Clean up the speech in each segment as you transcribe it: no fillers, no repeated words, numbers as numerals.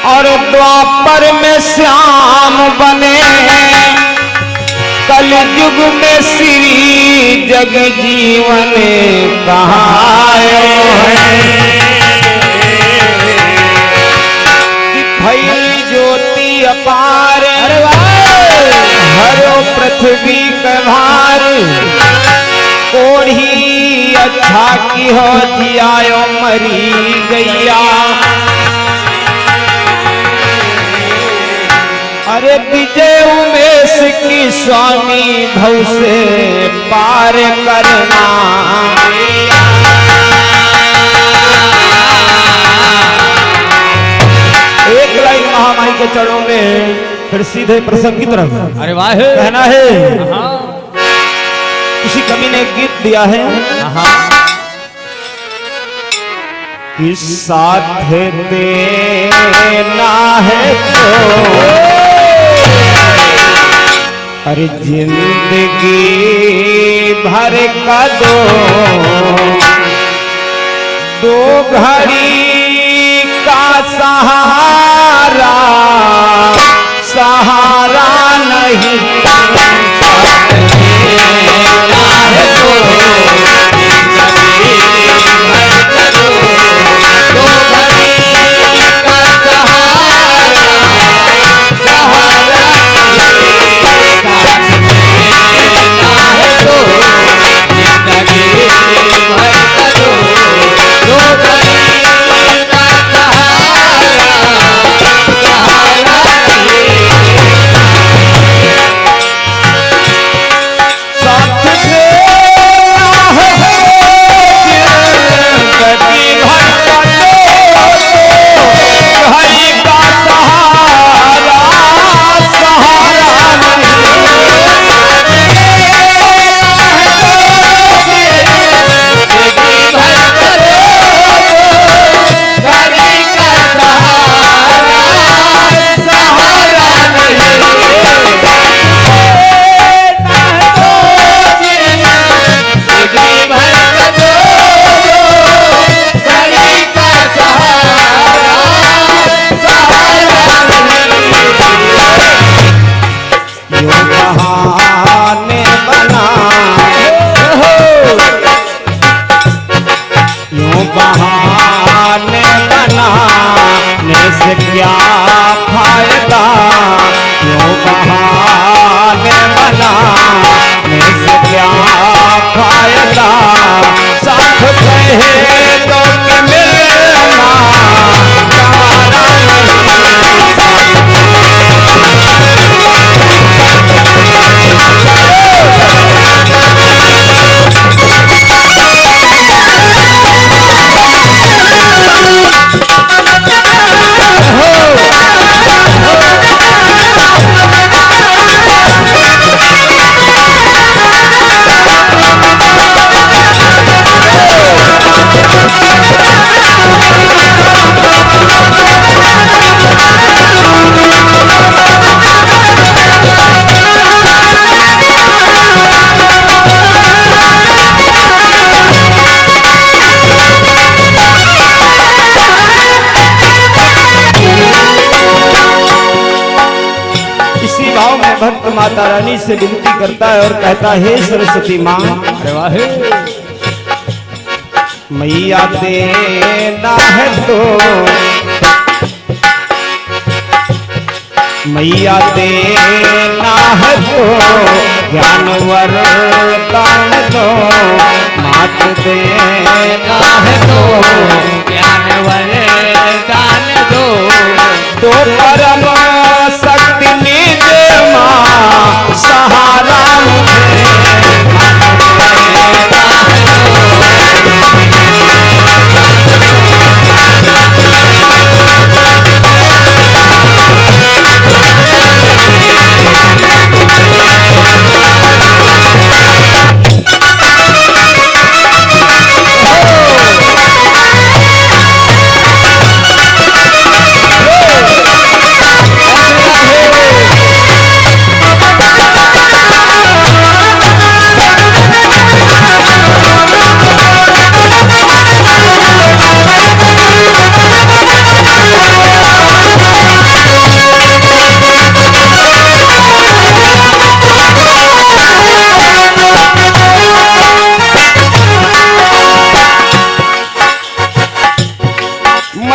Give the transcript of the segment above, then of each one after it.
और द्वापर में श्याम बने, कल युग में श्री जग जीवन कहायो है। भई ज्योति अपार हरो पृथ्वी के भार, कोढ़ी अच्छा की हो जियायो मरी गैया। अरे विजय उमेश की स्वामी भव से पार करना। एक लाइन महामाई के चरणों में, फिर सीधे प्रसंग की तरफ। अरे वाह, कहना है किसी कवि ने गीत दिया है कि साथ देना है तो अरे जिंदगी भर का दो घड़ी का सहारा, सहारा नहीं क्या फायदा, क्यों बहाने बनाने से क्या फायदा। साथ कहे तो कि मिलना सहारा भक्त माता रानी से विनती करता है और कहता है, हे सरस्वती माँ, मैया देना है तो, मैया देना है तो ज्ञान वरदान दो, मात देना है तो ज्ञान वरदान दो। तो परम शक्ति निज माँ सहारा मुझे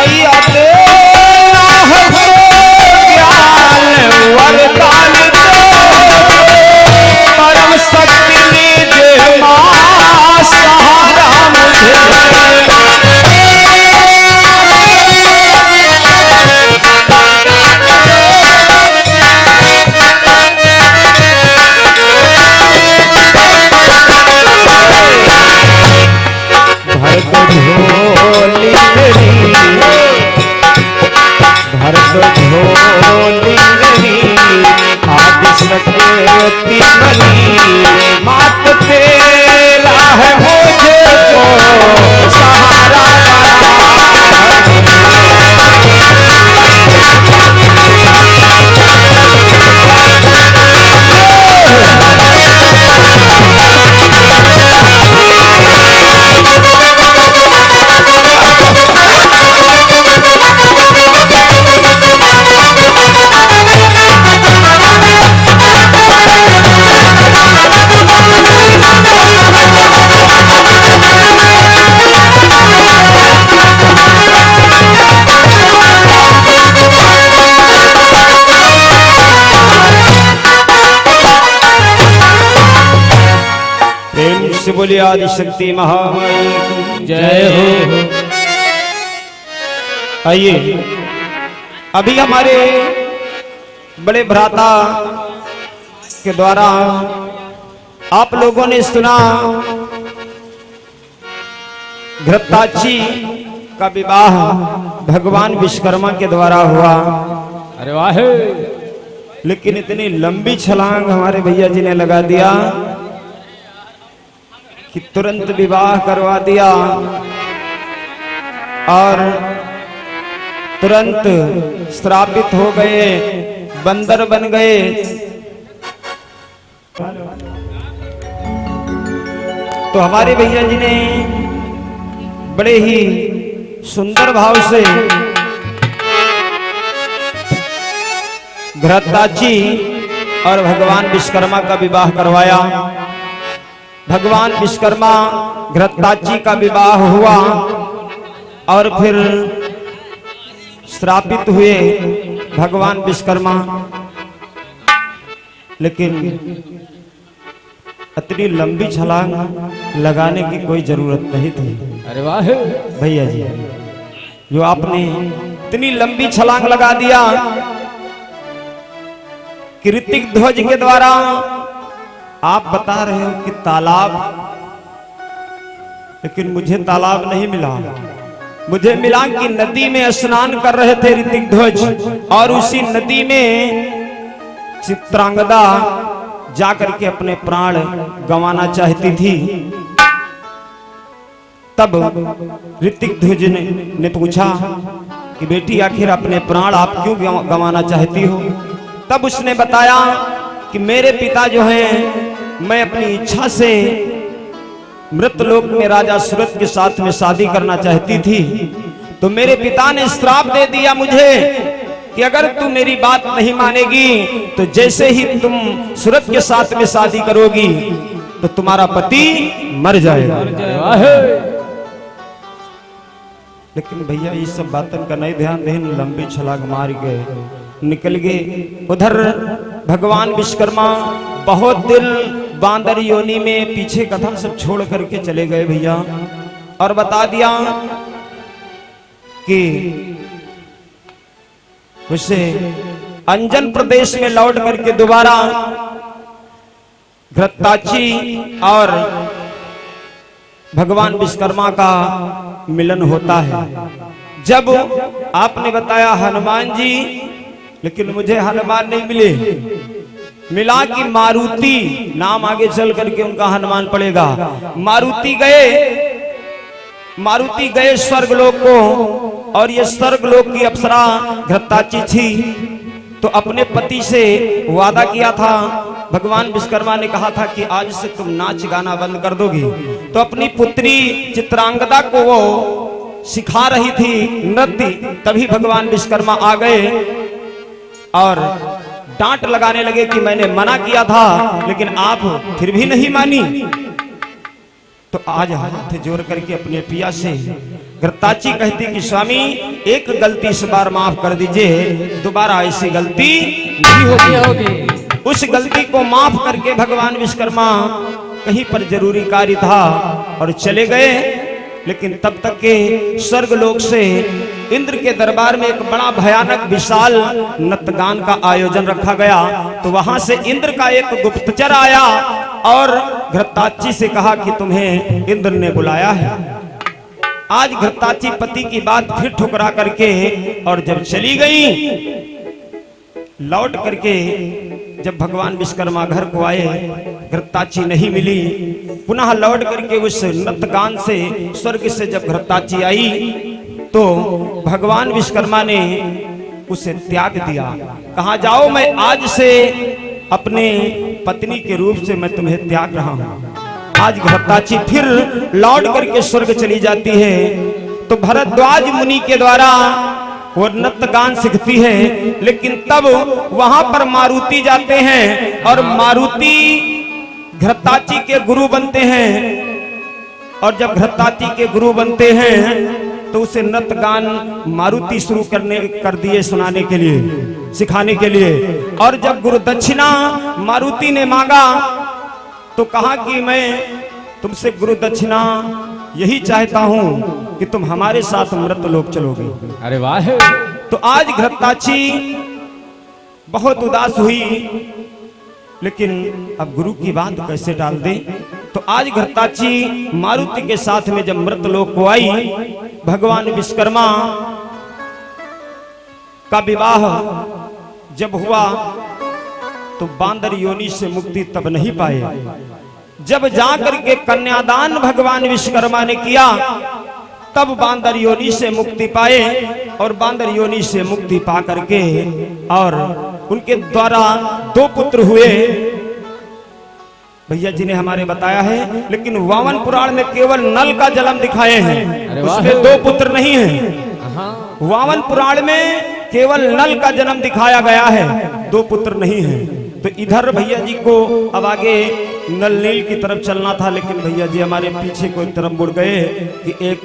मैया तेरा हमको ज्ञान वरदान दे, परम शक्ति दे मां सहारा मुझे। भरत झोली मेरी, भरत झोली मेरी, आदि शक्ति बनी, मात तेरा है मुझे को सहारा से बोलिए आदि शक्ति महामाई जय हो। आइए, अभी हमारे बड़े भ्राता के द्वारा आप लोगों ने सुना घृताची का विवाह भगवान विश्वकर्मा के द्वारा हुआ। अरे वाह, लेकिन इतनी लंबी छलांग हमारे भैया जी ने लगा दिया कि तुरंत विवाह करवा दिया और तुरंत श्रापित हो गए, बंदर बन गए। तो हमारे भैया जी ने बड़े ही सुंदर भाव से घृताची और भगवान विश्वकर्मा का विवाह करवाया। भगवान विश्वकर्मा घृताची का विवाह हुआ और फिर श्रापित हुए भगवान विश्वकर्मा। लेकिन इतनी लंबी छलांग लगाने की कोई जरूरत नहीं थी। अरे वाह भैया जी, जो आपने इतनी लंबी छलांग लगा दिया कि ऋतिक ध्वज के द्वारा आप बता रहे हो कि तालाब, लेकिन मुझे तालाब नहीं मिला। मुझे मिला कि नदी में स्नान कर रहे थे ऋतिक ध्वज और उसी नदी में चित्रांगदा जाकर के अपने प्राण गंवाना चाहती थी। तब ऋतिक ध्वज ने पूछा कि बेटी आखिर अपने प्राण आप क्यों गंवाना चाहती हो? तब उसने बताया कि मेरे पिता जो हैं, मैं अपनी इच्छा से मृतलोक में राजा सूरत के साथ में शादी करना चाहती थी। तो मेरे पिता ने श्राप दे दिया मुझे कि अगर तू मेरी बात नहीं मानेगी तो जैसे ही तुम सूरत के साथ में शादी करोगी तो तुम्हारा पति मर जाएगा। लेकिन भैया ये सब बातन का नहीं ध्यान दें, लंबी छलांग मार गए, निकल गए। उधर भगवान विश्वकर्मा बहुत दिल बांदर योनि में पीछे कथा सब छोड़ करके चले गए भैया, और बता दिया कि उसे अंजन प्रदेश में लौट करके दोबारा घृताची और भगवान विश्वकर्मा का मिलन होता है। जब आपने बताया हनुमान जी, लेकिन मुझे हनुमान नहीं मिले, मिला कि मारुति नाम, आगे चल करके उनका हनुमान पड़ेगा। मारुति गए स्वर्गलोक को, और ये स्वर्गलोक की अप्सरा घृताची थी। तो अपने पति से वादा किया था, भगवान विश्वकर्मा ने कहा था कि आज से तुम नाच गाना बंद कर दोगी। तो अपनी पुत्री चित्रांगदा को वो सिखा रही थी नृत्य। तभी भगवान विश्वकर्मा आ गए और डांट लगाने लगे कि मैंने मना किया था लेकिन आप फिर भी नहीं मानी। तो आज हाथ जोड़ करके अपने पिया से घृताची कहती कि स्वामी एक गलती इस बार माफ कर दीजिए, दोबारा ऐसी गलती नहीं होगी। उस गलती को माफ करके भगवान विश्वकर्मा कहीं पर जरूरी कार्य था और चले गए। लेकिन तब तक के स्वर्ग लोक से इंद्र के दरबार में एक बड़ा भयानक विशाल नृत्यगान का आयोजन रखा गया। तो वहां से इंद्र का एक गुप्तचर आया और घृताची से कहा कि तुम्हें इंद्र ने बुलाया है। आज घृताची पति की बात फिर ठुकरा करके और जब चली गई, लौट करके जब भगवान विश्वकर्मा घर को आए, घृताची नहीं मिली। पुनः लौट करके उस नृत्यगान से स्वर्ग से जब घृताची आई तो भगवान विश्वकर्मा ने उसे त्याग दिया। कहा जाओ, मैं आज से अपने पत्नी के रूप से मैं तुम्हें त्याग रहा हूं। आज घृताची फिर लौट करके स्वर्ग चली जाती है। तो भरद्वाज मुनि के द्वारा वो नृत्य गान सीखती है। लेकिन तब वहां पर मारुति जाते हैं और मारुति घृताची के गुरु बनते हैं। और जब घृताची के गुरु बनते हैं तो उसे नृत्य गान मारुति शुरू कर दिए सुनाने के लिए, सिखाने के लिए। और जब गुरु दक्षिणा मारुति ने मांगा तो कहा कि मैं तुमसे गुरु दक्षिणा यही चाहता हूं कि तुम हमारे साथ मृतलोक चलोगे। अरे वाह। तो आज घृताची बहुत उदास हुई, लेकिन अब गुरु की बात कैसे टाल दे। तो आज घृताची मारुति के साथ में जब मृतलोक को आई, भगवान विश्वकर्मा का विवाह जब हुआ तो बांदर योनि से मुक्ति तब नहीं पाए। जब जाकर के कन्यादान भगवान विश्वकर्मा ने किया तब बांदर योनि से मुक्ति पाए। और बांदर योनि से मुक्ति पा करके और उनके द्वारा 2 पुत्र हुए। भैया जी ने हमारे बताया है, लेकिन वामन पुराण में केवल नल का जन्म दिखाए हैं, उसमें 2 पुत्र नहीं हैं। वामन पुराण में केवल नल का जन्म दिखाया गया है, 2 पुत्र नहीं हैं। तो इधर भैया जी को अब आगे नल नील की तरफ चलना था, लेकिन भैया जी हमारे पीछे को तरफ मुड़ गए कि एक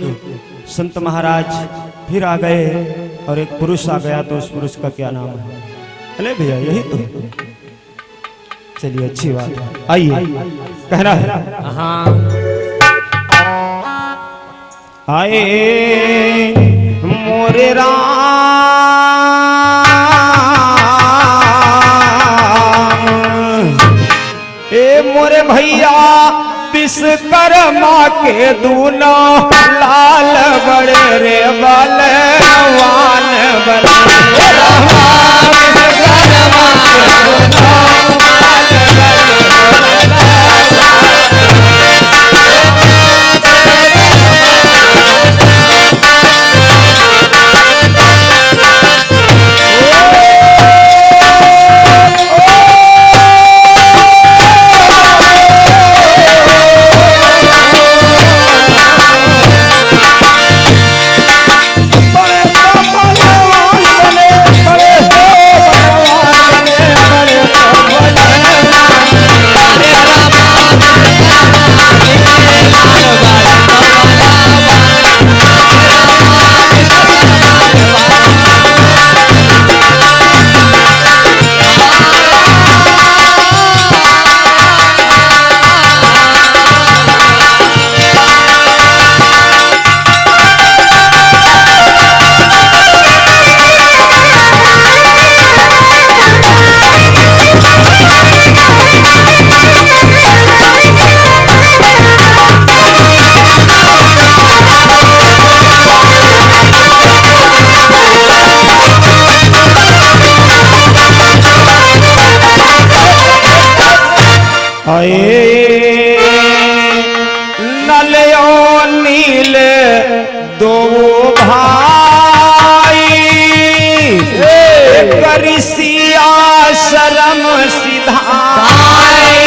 संत महाराज फिर आ गए और एक पुरुष आ गया। तो उस पुरुष का क्या नाम है? अरे भैया यही तो। चलिए अच्छी बात है, आइए कहना है। आए मोरे राम, मोरे भैया विश्वकर्मा के दूना लाल बड़े रे बलवान बड़े। नलयो नील 2 भाई, करिसिया शरम सिधाई।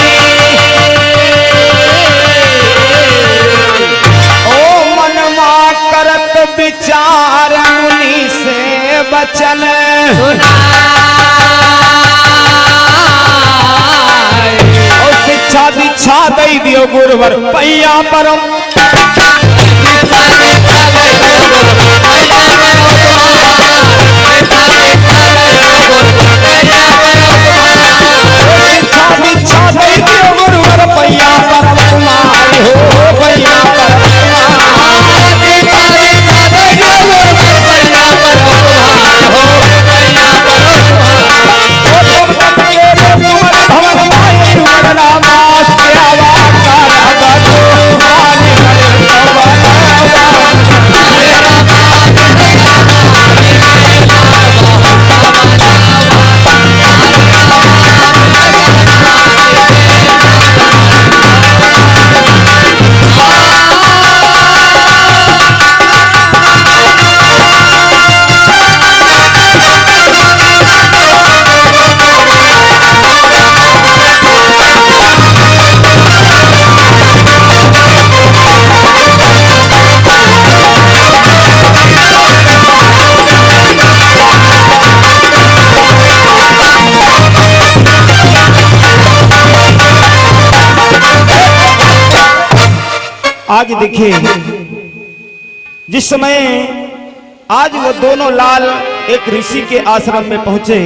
ओ मनमा करत विचार मुनि से बचन शिक्षा दीक्षा दई दियो गुरुवर पैया परम दीक्षा दई दियो गुरुवर पैया परम तुम्हारे हो पैया आज देखिए जिस समय आज वो दोनों लाल एक ऋषि के आश्रम में पहुंचे,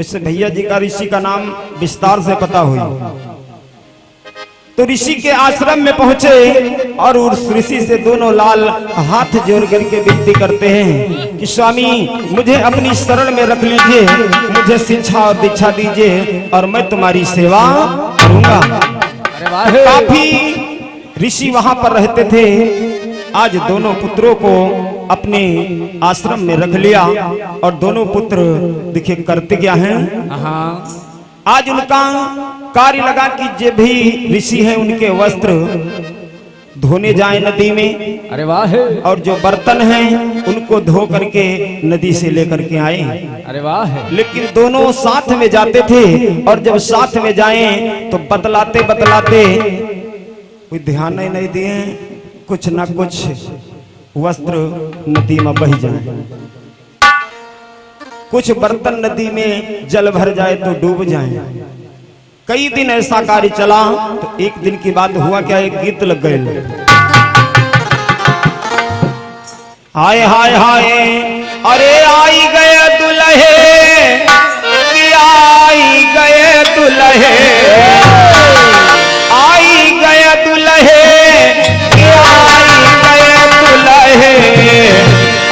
इस भैया जी का ऋषि का नाम विस्तार से पता हुई। तो ऋषि के आश्रम में पहुंचे और उस ऋषि से दोनों लाल हाथ जोड़ करके विनती करते हैं कि स्वामी मुझे अपनी शरण में रख लीजिए, मुझे शिक्षा और दीक्षा दीजिए और मैं तुम्हारी सेवा करूंगा। काफी ऋषि वहां पर रहते थे। आज दोनों पुत्रों को अपने आश्रम में रख लिया और दोनों पुत्र देखिए करते क्या हैं। आज उनका कार्य लगा कि जो भी ऋषि हैं उनके वस्त्र धोने जाए नदी में। अरे वाह। और जो बर्तन हैं उनको धो करके नदी से लेकर के आए। अरे वाह। लेकिन दोनों साथ में जाते थे और जब साथ में जाएं तो बतलाते बतलाते कोई ध्यान नहीं दिए, कुछ ना कुछ वस्त्र नदी में बह जाए, कुछ बर्तन नदी में जल भर जाए तो डूब जाए। कई दिन ऐसा कार्य चला तो एक दिन की बात हुआ क्या, एक गीत लग गए। हाय हाय हाय अरे आई गए दुल्हे, आई गए दुल्हे, आई गए दुल्हे, आई गए दुल्हे,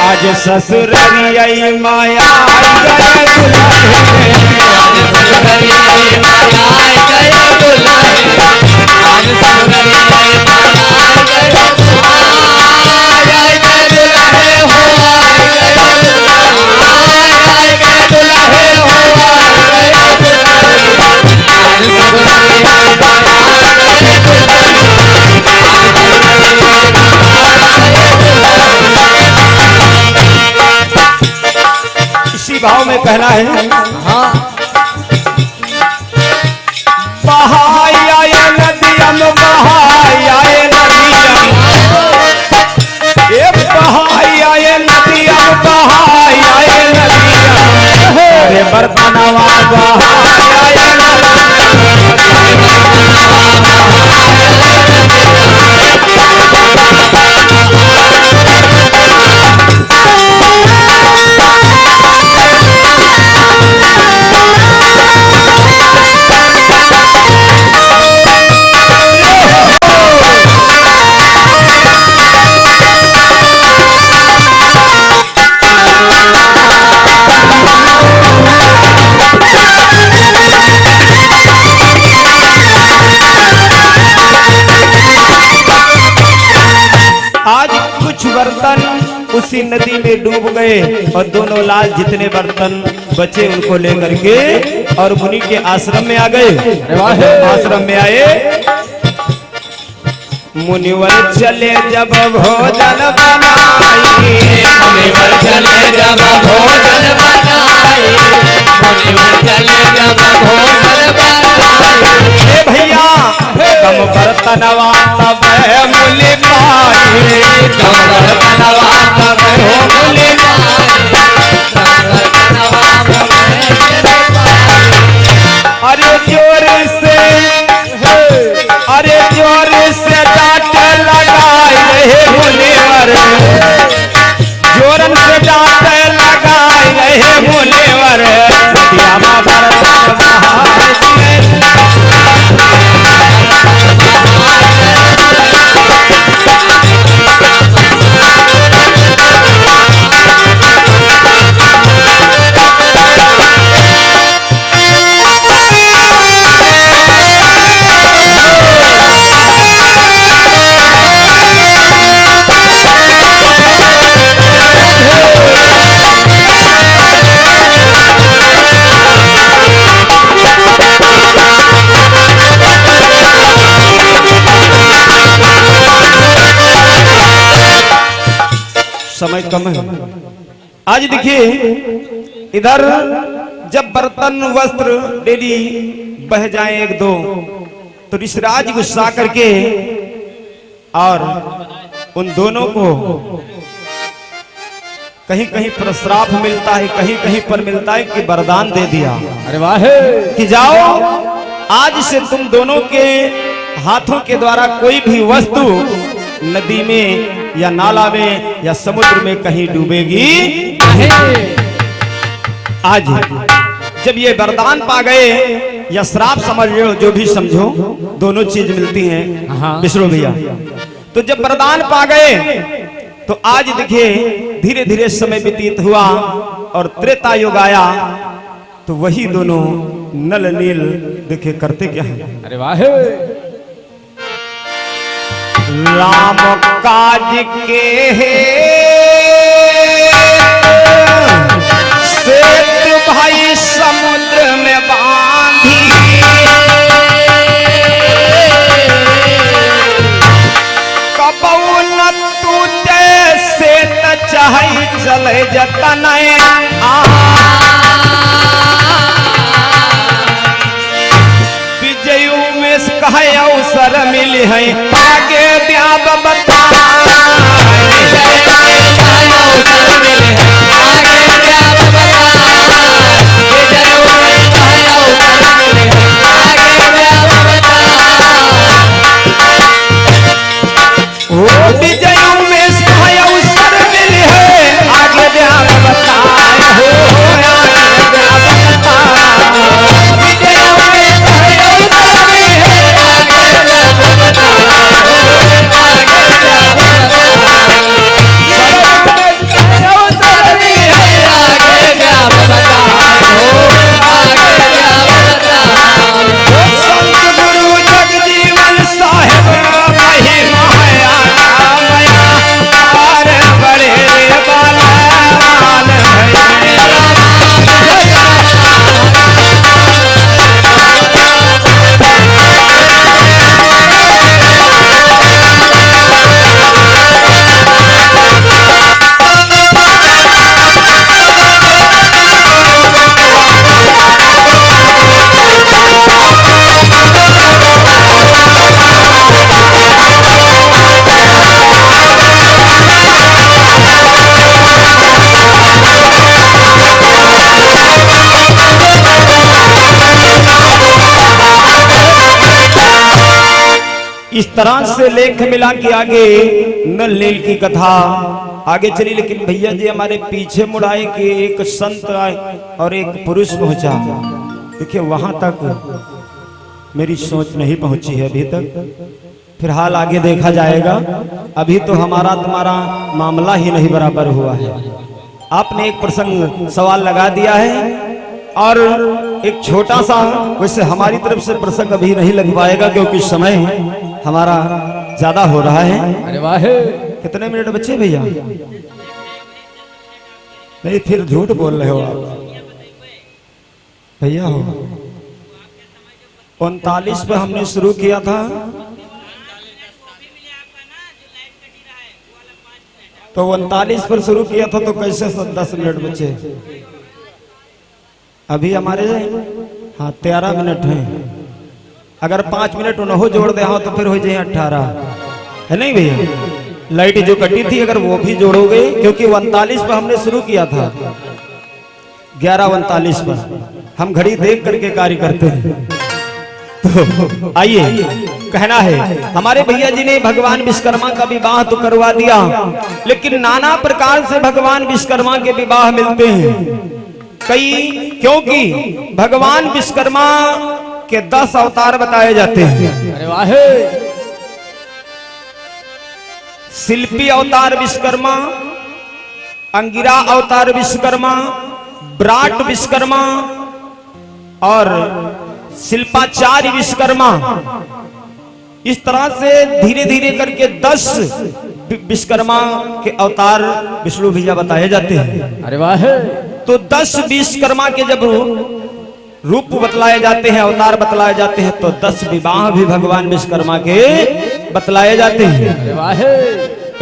आज ससुररिया माया आई गए दुल्हे, आज ससुररिया माया आई गए दुल्हे, आज ससुररिया माया आई गए दुल्हे, हो आई गए दुल्हे, आई गए दुल्हे, हो आई गए दुल्हे, आज ससुररिया इसी भाव में कहना है। हाँ। बहाई आए नदियम, बहाई आए नदियम, ये बहाई आए नदियम, बहाई आए नदियम, अरे बर्तनवा बहाई आए बर्तन उसी नदी में डूब गए और दोनों लाल जितने बर्तन बचे उनको लेकर के और मुनि के आश्रम में आ गए। आश्रम में आए, मुनिवर चले जब भोजन बनाई, मुनिवर चले जब भोजन बनाई, मुनिवर चले जब भोजन बनाई, भैया कम बर्तनवा तब मुनि पाई, कम बर्तनवा तब मुनि पाई, अरे जोर से कम है। आज देखिए इधर जब बर्तन वस्त्र डेली बह जाए एक दो तो ऋषिराज गुस्सा करके और उन दोनों को कहीं कहीं पर श्राप मिलता है, कहीं कहीं पर मिलता है कि वरदान दे दिया। अरे वाह कि जाओ आज से तुम दोनों के हाथों के द्वारा कोई भी वस्तु नदी में या नाला में या समुद्र में कहीं डूबेगी। आज जब ये वरदान पा गए या श्राप समझ लो, जो भी समझो, दोनों चीज मिलती हैं विष्णु भैया। तो जब वरदान पा गए तो आज देखिए धीरे धीरे समय व्यतीत हुआ और त्रेता युग आया तो वही दोनों नल नील देखे करते क्या है। अरे वाह राम काज के सेतु भाई समुद्र में बांधी कबऊ न तू जैसे त चाहे चले जतन विजयू में कहे अवसर मिली है आगे ब्याब बता विजयू में कहे अवसर मिली है आगे ब्याब बताए हो आगे ब्याब बता विजयू में कहे अवसर मिली है आगे ब्याब इस तरह से लेख मिला के आगे नल नील की कथा आगे चली। लेकिन भैया जी हमारे पीछे मुड़ाए कि एक संत आए और एक पुरुष पहुंचा। देखिए वहां तक मेरी सोच नहीं पहुंची है अभी तक, फिलहाल आगे देखा जाएगा। अभी तो हमारा तुम्हारा मामला ही नहीं बराबर हुआ है। आपने एक प्रसंग सवाल लगा दिया है और एक छोटा सा, वैसे हमारी तरफ से प्रसंग अभी नहीं लग पाएगा क्योंकि समय हमारा ज्यादा हो रहा है। अरे वाह कितने मिनट बचे भैया? नहीं फिर झूठ बोल रहे हो आप भैया। हो 39 पे हमने शुरू किया था तो 39 पर शुरू किया था तो कैसे 10 मिनट बचे? अभी हमारे 13 मिनट हैं। अगर 5 मिनट उन्हों जोड़ दे तो फिर हो जाए 18, है नहीं भैया? लाइट जो कटी थी अगर वो भी जोड़ोगे, क्योंकि 39 पर हमने शुरू किया था, 11:39 पर हम घड़ी देख करके कार्य करते हैं। तो आइए कहना है हमारे भैया जी ने भगवान विश्वकर्मा का विवाह तो करवा दिया, लेकिन नाना प्रकार से भगवान विश्वकर्मा के विवाह मिलते हैं कई, क्योंकि भगवान विश्वकर्मा के 10 अवतार बताए जाते हैं। अरे वाह शिल्पी अवतार विश्वकर्मा, अंगिरा अवतार विश्वकर्मा, विराट विश्वकर्मा और शिल्पाचार्य विश्वकर्मा। इस तरह से धीरे धीरे करके 10 विश्वकर्मा के अवतार विष्णु भैया बताए जाते हैं। अरे वाह तो 10 विश्वकर्मा के जब रूप बतलाए जाते हैं, अवतार बतलाए जाते हैं, तो 10 विवाह भी भगवान विश्वकर्मा के बतलाए जाते हैं। अरे वाह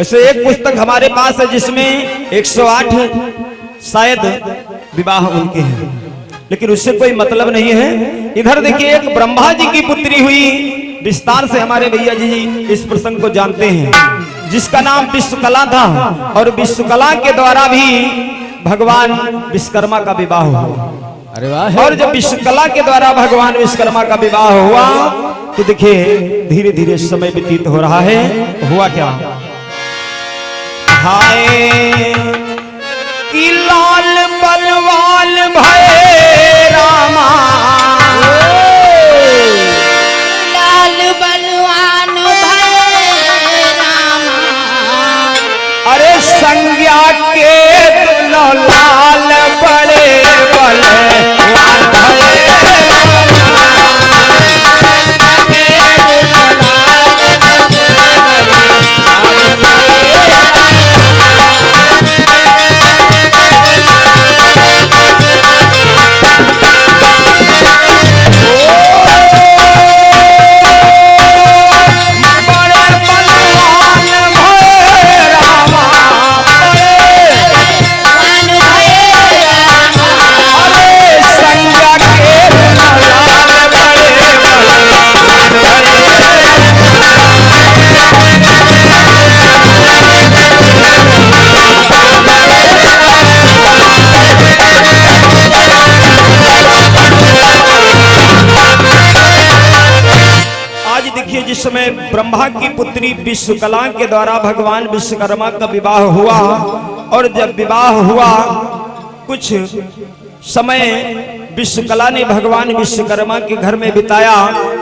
वैसे एक पुस्तक हमारे पास है जिसमें 108 शायद विवाह उनके हैं, लेकिन उससे कोई मतलब नहीं है। इधर देखिए एक ब्रह्मा जी की पुत्री हुई, विस्तार से हमारे भैया जी इस प्रसंग को जानते हैं, जिसका नाम विश्वकला था। और विश्वकला के द्वारा भी भगवान विश्वकर्मा का विवाह हुआ। अरे वाह। और जब विश्वकला के द्वारा भगवान विश्वकर्मा का विवाह हुआ तो देखिए धीरे धीरे समय व्यतीत हो रहा है। हुआ क्या, हाय कि लाल बलवान भय रामा, लाल बलवान भय रामा, अरे संज्ञा के लाल बड़े बलवान भय जिस समय ब्रह्मा की पुत्री विश्वकला के द्वारा भगवान विश्वकर्मा का विवाह हुआ। और जब विवाह हुआ कुछ समय विश्वकला ने भगवान विश्वकर्मा के घर में बिताया।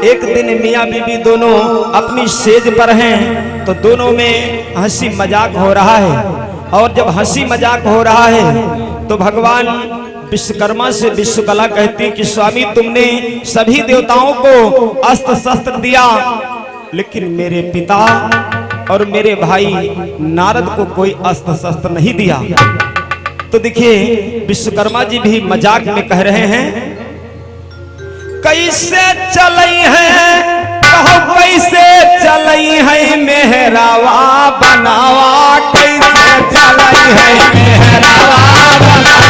एक दिन मियां बीबी दोनों अपनी सेज पर हैं तो दोनों में हंसी मजाक हो रहा है। और जब हंसी मजाक हो रहा है तो भगवान विश्वकर्मा से विश्वकला कहती कि स्वामी तुमने सभी देवताओं को अस्त्र शस्त्र दिया, लेकिन मेरे पिता और मेरे भाई नारद को कोई अस्त्र शस्त्र नहीं दिया। तो देखिए विश्वकर्मा जी भी मजाक में कह रहे हैं, कैसे चलई है कहो कैसे चलई है मेहरावा बनावा, कैसे चलई है मेहरावा बनावा,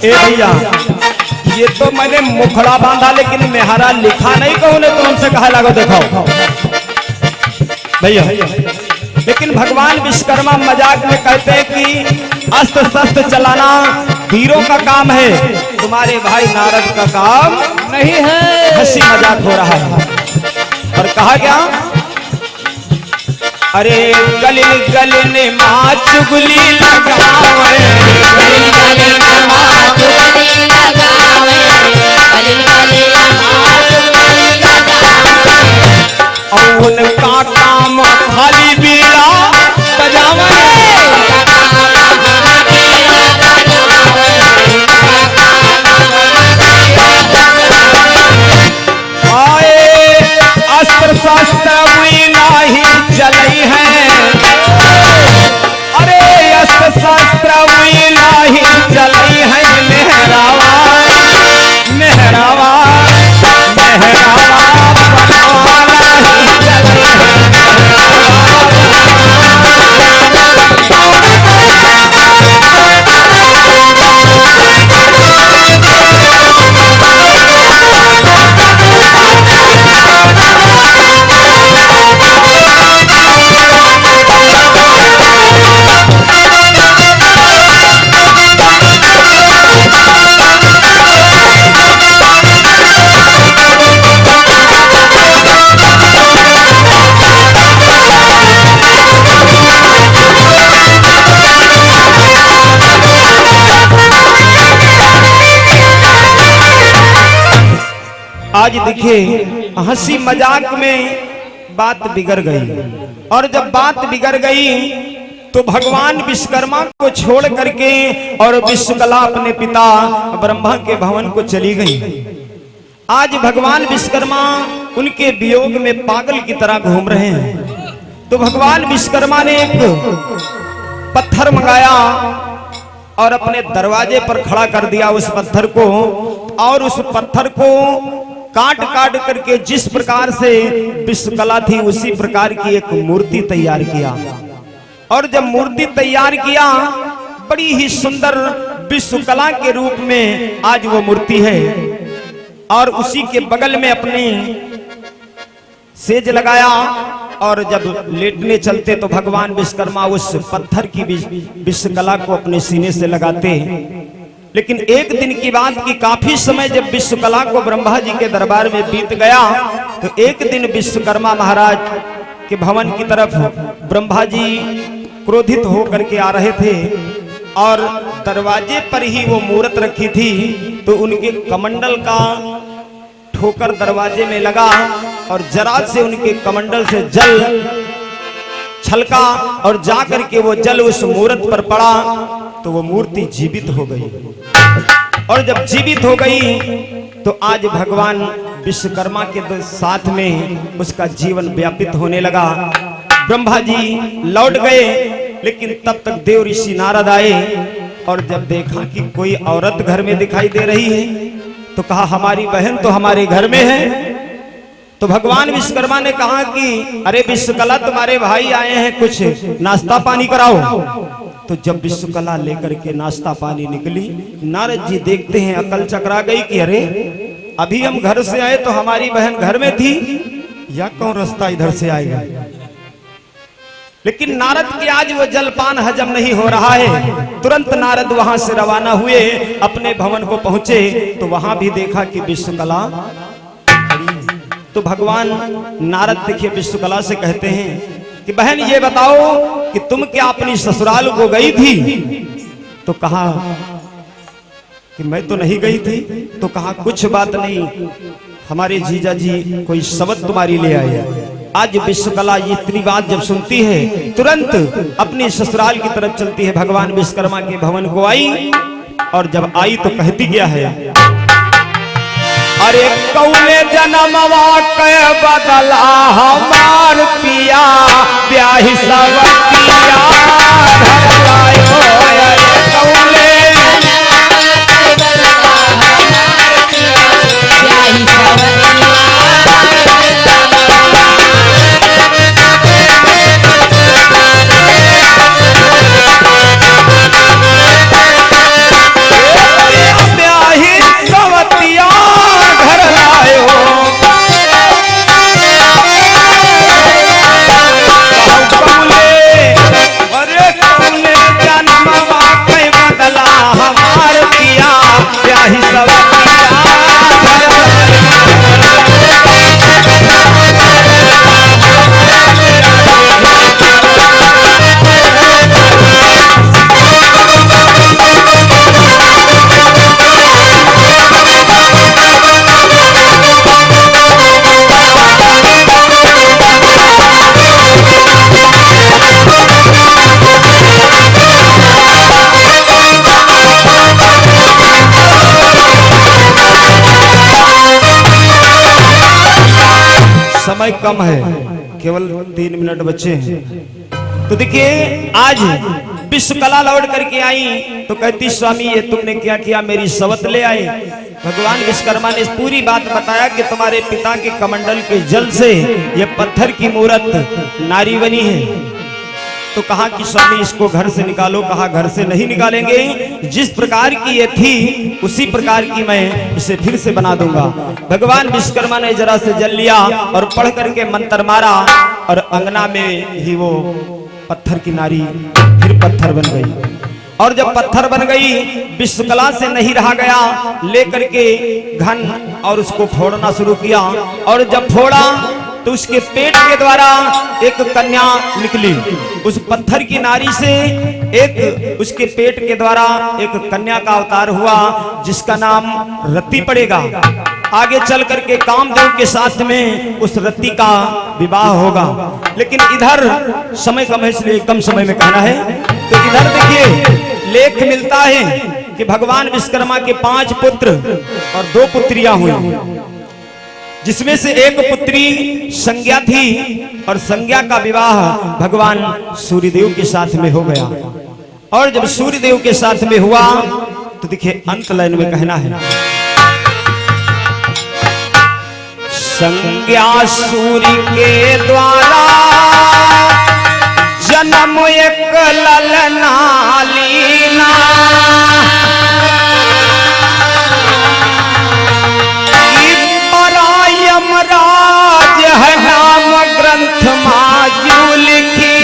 भैया ये तो मैंने मुखड़ा बांधा लेकिन मेहरा लिखा नहीं कहूँ ने तो हमसे कहा लागो देखो भैया। लेकिन भगवान विश्वकर्मा मजाक में कहते हैं कि अस्त्र शस्त्र चलाना वीरों का काम है, तुम्हारे भाई नारद का काम नहीं है। हंसी मजाक हो रहा है। और कहा क्या, अरे गलिन गलिन माँ चुगली लगावे, गलिन गलिन माँ चुगली लगावे, गलिन गलिन माँ चुगली लगावे, और उनका काम खाली बीड़ा बजावे, आए अस्त्र शस्त्र हुई नाही चलई है, अरे अस्त्र शस्त्र हुई नाही चलई है, मेहरावा मेहरावा मेहरावा बनवा नहीं चलई आज देखिए हंसी मजाक में बात बिगड़ गई। और जब बात बिगड़ गई तो भगवान विश्वकर्मा को छोड़ करके और विश्वकला अपने पिता ब्रह्मा के भवन को चली गई। आज भगवान विश्वकर्मा उनके वियोग में पागल की तरह घूम रहे हैं। तो भगवान विश्वकर्मा ने एक पत्थर मंगाया और अपने दरवाजे पर खड़ा कर दिया उस पत्थर को, और उस पत्थर को काट काट करके जिस प्रकार से विश्वकला थी उसी प्रकार की एक मूर्ति तैयार किया। और जब मूर्ति तैयार किया, बड़ी ही सुंदर विश्वकला के रूप में आज वो मूर्ति है। और उसी के बगल में अपनी सेज लगाया, और जब लेटने चलते तो भगवान विश्वकर्मा उस पत्थर की विश्वकला को अपने सीने से लगाते। लेकिन एक दिन की बात की काफी समय जब विश्वकला को ब्रह्मा जी के दरबार में बीत गया, तो एक दिन विश्वकर्मा महाराज के भवन की तरफ ब्रह्मा जी क्रोधित होकर के आ रहे थे, और दरवाजे पर ही वो मूर्त रखी थी। तो उनके कमंडल का ठोकर दरवाजे में लगा, और जरा से उनके कमंडल से जल छलका, और जाकर के वो जल उस मूर्त पर पड़ा, तो वो मूर्ति जीवित हो गई। और जब जीवित हो गई तो आज भगवान विश्वकर्मा के साथ में उसका जीवन व्यापित होने लगा। ब्रह्मा जी लौट गए, लेकिन तब तक देव ऋषि नारद आए, और जब देखा कि कोई औरत घर में दिखाई दे रही है, तो कहा हमारी बहन तो हमारे घर में है। तो भगवान विश्वकर्मा ने कहा कि अरे विश्वकला, तुम्हारे भाई आए हैं, कुछ नाश्ता पानी कराओ। तो जब विश्वकला लेकर के नाश्ता पानी निकली, नारद जी देखते हैं, अकल चकरा गई कि अरे अभी हम घर से आए तो हमारी बहन घर में थी, या कौन रास्ता इधर से आएगा। लेकिन नारद के आज वो जलपान हजम नहीं हो रहा है। तुरंत नारद वहां से रवाना हुए, अपने भवन को पहुंचे, तो वहां भी देखा कि विश्वकला। तो भगवान नारद देखिए विश्वकला से कहते हैं कि बहन ये बताओ कि तुम क्या अपनी ससुराल को गई थी। तो कहा कि मैं तो नहीं गई थी। तो कहा कुछ बात नहीं, हमारे जीजा जी कोई शब्द तुम्हारी ले आए। आज विश्वकला इतनी बात जब सुनती है, तुरंत अपने ससुराल की तरफ चलती है, भगवान विश्वकर्मा के भवन को आई, और जब आई तो कहती क्या है, अरे कौने जन्मवा के बदला हमार पिया, ब्याही सवतिया घर लायो। अरे कौने समय कम है, केवल 3 मिनट बचे हैं। तो देखिए आज विश्वकला लौट करके आई, तो कहती स्वामी ये तुमने क्या किया, मेरी सवत ले आए। भगवान विश्वकर्मा ने इस पूरी बात बताया कि तुम्हारे पिता के कमंडल के जल से ये पत्थर की मूर्त नारी बनी है। तो कहा कि स्वामी इसको घर से निकालो। कहा घर से नहीं निकालेंगे, जिस प्रकार की ये थी उसी प्रकार की मैं इसे फिर से बना दूंगा। भगवान विश्वकर्मा ने जरा से जल लिया और पढ़ करके मंत्र मारा, और अंगना में ही वो पत्थर की नारी फिर पत्थर बन गई। और जब पत्थर बन गई, विश्वकला से नहीं रहा गया, लेकर के घन और उसको फोड़ना शुरू किया। और जब फोड़ा तो उसके पेट के द्वारा एक कन्या निकली। उस पत्थर की नारी से एक उसके पेट के द्वारा एक कन्या का अवतार हुआ, जिसका नाम रति पड़ेगा। आगे चल करके कामदेव के साथ में उस रति का विवाह होगा। लेकिन इधर समय कम है इसलिए कम समय में कहना है। तो इधर देखिए लेख मिलता है कि भगवान विश्वकर्मा के 5 पुत्र और 2 पुत्रियां हुई, जिसमें से एक पुत्री संज्ञा थी और संज्ञा का विवाह भगवान सूर्यदेव के साथ में हो गया। और जब सूर्यदेव के साथ में हुआ तो देखिए अंत लाइन में कहना है, संज्ञा सूर्य के द्वारा जन्म एक ललना लीना, यमराज है नाम ग्रंथ माजू लिखी।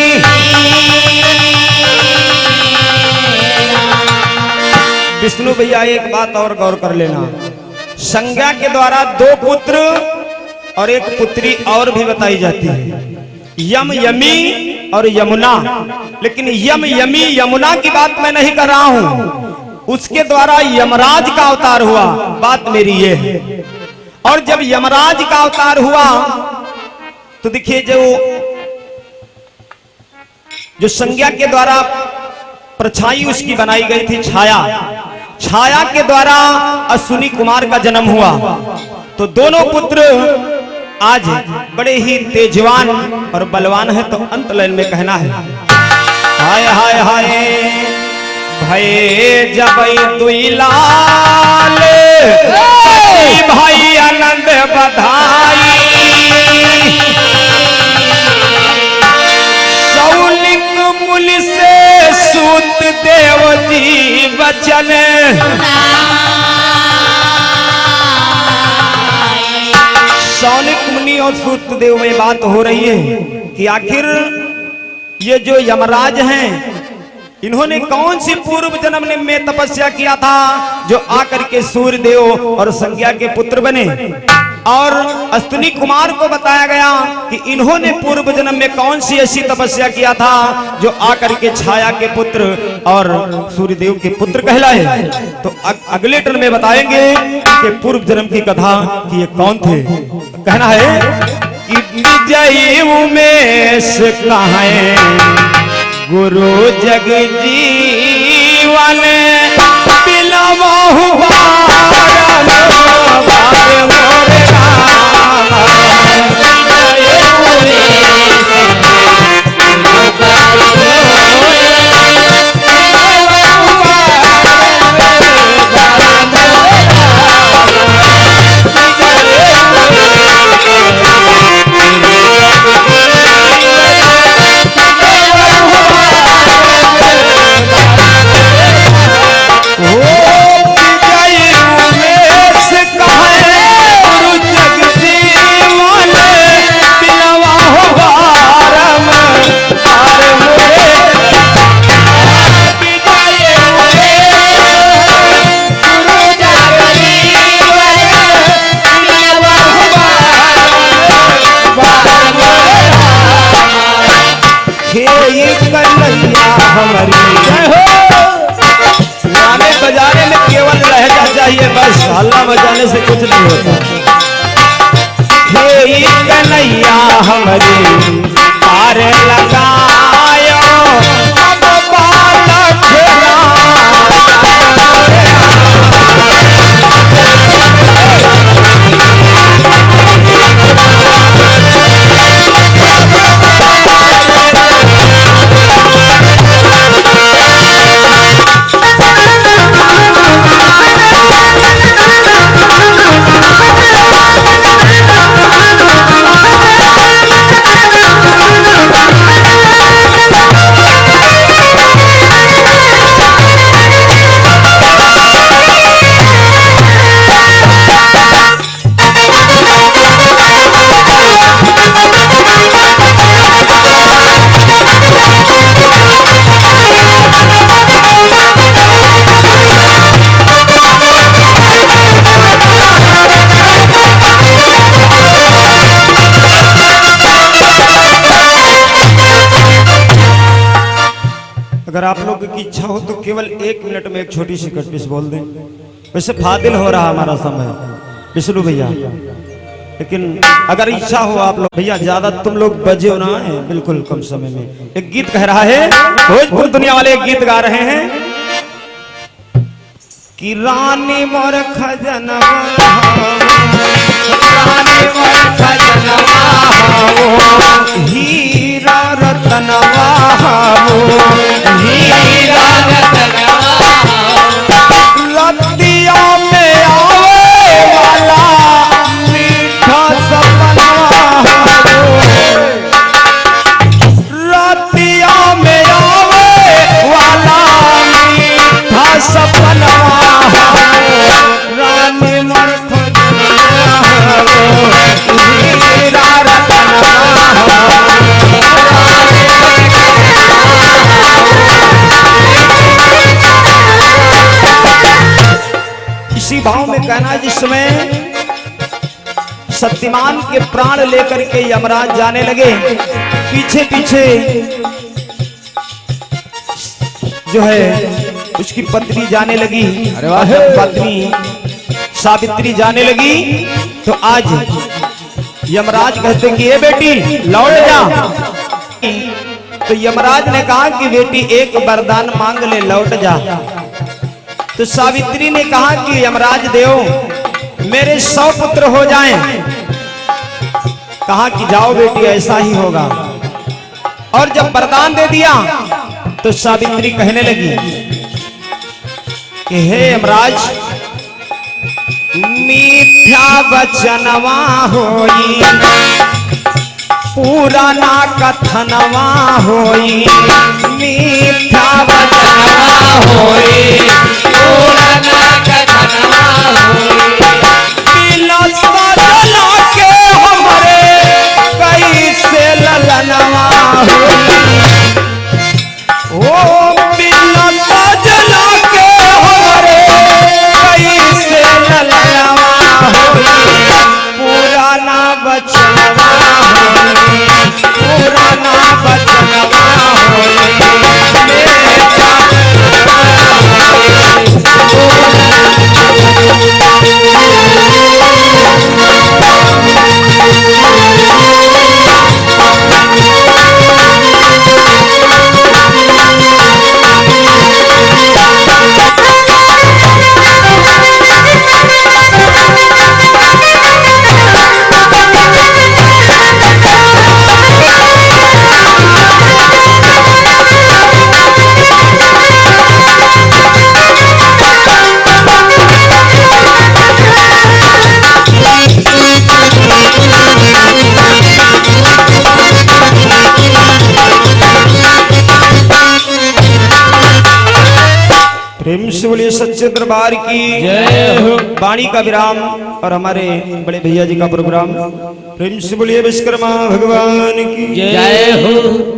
विष्णु भैया एक बात और गौर कर लेना, संज्ञा के द्वारा 2 पुत्र और 1 पुत्री और भी बताई जाती है, यम यमी और यमुना। लेकिन यम यमी यमुना की बात मैं नहीं कर रहा हूं, उसके द्वारा यमराज का अवतार हुआ, बात मेरी ये है। और जब यमराज का अवतार हुआ तो देखिए जो संज्ञा के द्वारा परछाई उसकी बनाई गई थी, छाया के द्वारा अश्विनी कुमार का जन्म हुआ। तो दोनों पुत्र आज बड़े ही तेजवान और बलवान है। तो अंत लाइन में कहना है, हाय हाय हाय भय जब दुई लाल भाई आनंद बधाई, सौनिक मुल से सूत देव जी वचन, सौनिक मुनि और सूत देव में बात हो रही है कि आखिर ये जो यमराज हैं इन्होंने कौन सी पूर्व जन्म में तपस्या किया था जो आकर के सूर्यदेव और संज्ञा के पुत्र बने। और अश्विनी कुमार को बताया गया कि इन्होंने पूर्व जन्म में कौन सी ऐसी तपस्या किया था जो आकर के छाया के पुत्र और सूर्यदेव के पुत्र कहलाए। तो अगले टर्न में बताएंगे कि पूर्व जन्म की कथा कि ये कौन थे। कहना है कि विजयी उमेश कहाँ गुरु जग जीवन बिलमहु बारम बार मोरे हमारी जय हो। गाने बजाने में केवल लहजा चाहिए, बस हल्ला बजाने से कुछ नहीं होता। हे कन्हैया हमारी पार लगायो अब बालक अगर आप लोगों की इच्छा हो तो केवल 1 मिनट में एक छोटी सी कटपीस बोल दें। वैसे फादिल हो रहा हमारा समय। विष्णु भैया, लेकिन अगर इच्छा हो आप लोग भैया, ज्यादा तुम लोग बजे ना है, बिल्कुल कम समय में एक गीत कह रहा है, भोजपुर दुनिया वाले एक गीत गा रहे हैं कि रानी मोर खजनवा, रानी मोर खजनवा हो, हीरा रतनवा हो, हीरा रतनवा लतिया में आवे वाला मीठा सपनवा हो, लतिया में आवे वाला मीठा सपनवा हो, रानी मोर खजनवा हो, हीरा रतनवा हो, इसी भाव में कहना, जिसमें सत्यमान के प्राण लेकर के यमराज जाने लगे, पीछे पीछे जो है उसकी पत्नी जाने लगी, अरे वाह। पत्नी सावित्री जाने लगी, तो आज यमराज कहते कि ये बेटी लौट जा, तो यमराज ने कहा कि बेटी एक वरदान मांग ले, लौट जा। तो सावित्री ने कहा कि यमराज देव मेरे 100 पुत्र हो जाएं। कहा कि जाओ बेटी ऐसा ही होगा। और जब वरदान दे दिया तो सावित्री कहने लगी कि हे यमराज, मिथ्या वचनवा होई, पुराना कथनवा होई, मिथ्या वचनवा होई, पुराना कथनवा होई, बिना सजना के हमरे कैसे ललनवा होई, ओ बिना सजना के हमरे कैसे ललनवा होई, पुराना वचनवा होई, पुराना वचनवा होई, प्रेम से बोलिए सच्चे दरबार की जय हो। वाणी का विराम और हमारे बड़े भैया जी का प्रोग्राम। प्रेम से बोलिए विश्वकर्मा भगवान की जय हो।